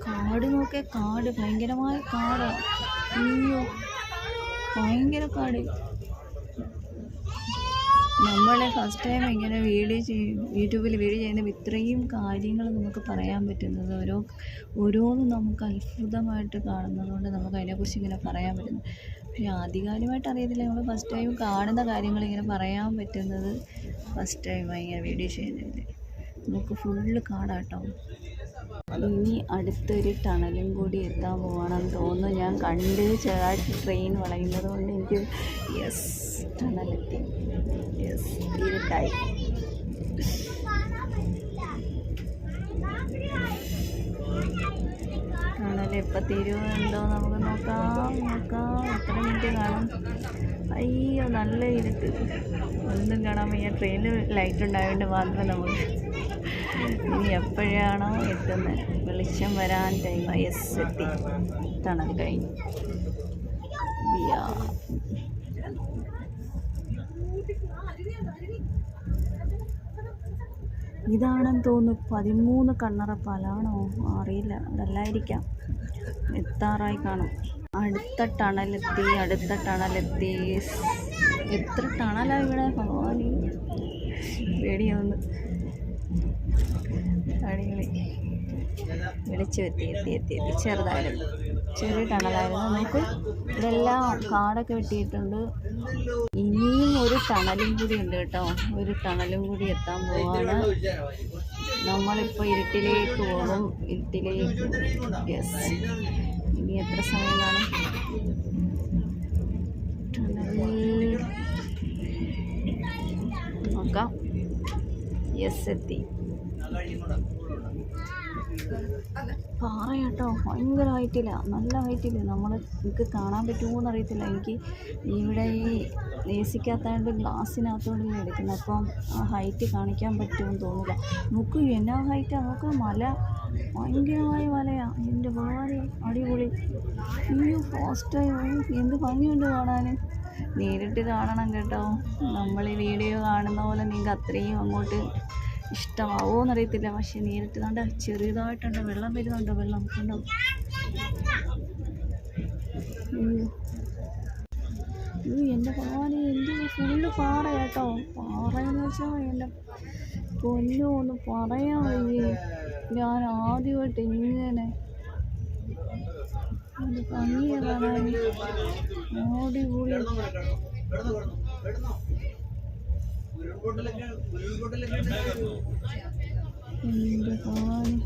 കാട് നോക്കേ, കാട്, ഭയങ്കരമായ കാട്. അയ്യോ, ഭയങ്കര കാട്. നമ്മളെ ഫസ്റ്റ് ടൈം ഇങ്ങനെ യൂട്യൂബിൽ വീഡിയോ ചെയ്യുമ്പോൾ ഇത്രയും കാര്യങ്ങൾ നമുക്ക് പറയാൻ പറ്റുന്നത് ഓരോന്നും നമുക്ക് അത്ഭുതമായിട്ട് കാണുന്നത് കൊണ്ട് നമുക്ക് അതിനെക്കുറിച്ച് ഇങ്ങനെ പറയാൻ പറ്റുന്നു. പക്ഷേ ആദ്യകാലമായിട്ട് അറിയത്തില്ല, നമ്മൾ ഫസ്റ്റ് ടൈം കാണുന്ന കാര്യങ്ങൾ ഇങ്ങനെ പറയാൻ പറ്റുന്നത് ഫസ്റ്റ് ടൈമായി ഇങ്ങനെ വീഡിയോ ചെയ്യുന്നതിൽ. നമുക്ക് ഫുള്ള് കാടാട്ടോ. ഇനി അടുത്തൊരു ടണലും കൂടി എത്താൻ പോകണമെന്ന് തോന്നുന്നു. ഞാൻ കണ്ട് ചെറുതായിട്ട് ട്രെയിൻ വളയുന്നത് കൊണ്ട് എനിക്ക് ടണലെത്തി. ഇരുട്ടായി. ടണൽ എപ്പോൾ തീരുന്നുണ്ടോ നമുക്ക് നോക്കാം. എത്ര മിനിറ്റ് കാണും? അയ്യോ, നല്ല ഇരുട്ട്, ഒന്നും കാണാൻ വയ്യ. ട്രെയിനിൽ ലൈറ്റ് ഉണ്ടായതുകൊണ്ട് മാത്രം നമുക്ക് ഇനി എപ്പോഴാണോ എത്തുന്നത്, വെളിച്ചം വരാൻ ടൈമായി. എത്തി. ടണൽ കഴിഞ്ഞു. ഇതാണെന്ന് തോന്നുന്നു 13 കണ്ണറ പാലാണോ അറിയില്ല, അതല്ലായിരിക്കാം. എത്താറായി കാണും. അടുത്ത ടണലെത്തി. എത്ര ടണലാണ് ഇവിടെ, ഭഗവാനി, പേടിയാവുന്നു. അടിപൊളി. എത്തി. ചെറുതായിരുന്നു, ചെറിയ ടണലായിരുന്നു. നമുക്ക് ഇതെല്ലാം കാടൊക്കെ വെട്ടിയിട്ടുണ്ട്. ഇനിയും ഒരു ടണലും കൂടി ഉണ്ട് കേട്ടോ. ഒരു ടണലും കൂടി എത്താൻ പോവാണ്. നമ്മളിപ്പോൾ ഇരുട്ടിലേക്ക് പോകും. ഇനി എത്ര സമയം കാണും? ടണൽ നോക്കാം. എത്തി. പാറ കേട്ടോ, ഭയങ്കര ഹൈറ്റില്ല, നല്ല ഹൈറ്റില്ല. എനിക്ക് കാണാൻ പറ്റുമോ എന്നറിയത്തില്ല. എനിക്ക് ഇവിടെ ഈ ഏസിക്കകത്തായതുകൊണ്ട് ഗ്ലാസ്സിനകത്തോടെ എടുക്കുന്നത്, അപ്പം ആ ഹൈറ്റ് കാണിക്കാൻ പറ്റുമെന്ന് തോന്നില്ല. നോക്കൂ, എന്നാ ഹൈറ്റാണ്. നോക്കൂ, മല, ഭയങ്കരമായ മലയാണ്. എൻ്റെ ഭാര്യ, അടിപൊളി. അയ്യോ, ഫാസ്റ്റായി. എന്ത് ഭംഗിയുണ്ട് കാണാൻ. നേരിട്ട് കാണണം കേട്ടോ. നമ്മൾ ഈ വീഡിയോ കാണുന്ന പോലെ നിങ്ങൾക്ക് അത്രയും അങ്ങോട്ട് ഇഷ്ടമാവോ എന്നറിയത്തില്ല. പക്ഷെ നേരിട്ട് കണ്ട ചെറിയതായിട്ടുണ്ട്. വെള്ളം വരുന്നുണ്ടോ? വെള്ളം കണ്ടോ? എൻ്റെ ഭഗവാനെ, എന്ത് ഫുള്ള് പാറ കേട്ടോ. പാറയെന്ന് വെച്ചാൽ എൻ്റെ പൊന്നോ, ഒന്ന് പറയാൻ വയ്യേ. ഞാൻ ആദ്യമായിട്ട് ഇങ്ങനെ എൻ്റെ ഭംഗിയെ കാണാൻ. അടിപൊളി. എൻ്റെ ഭഗവാനെ,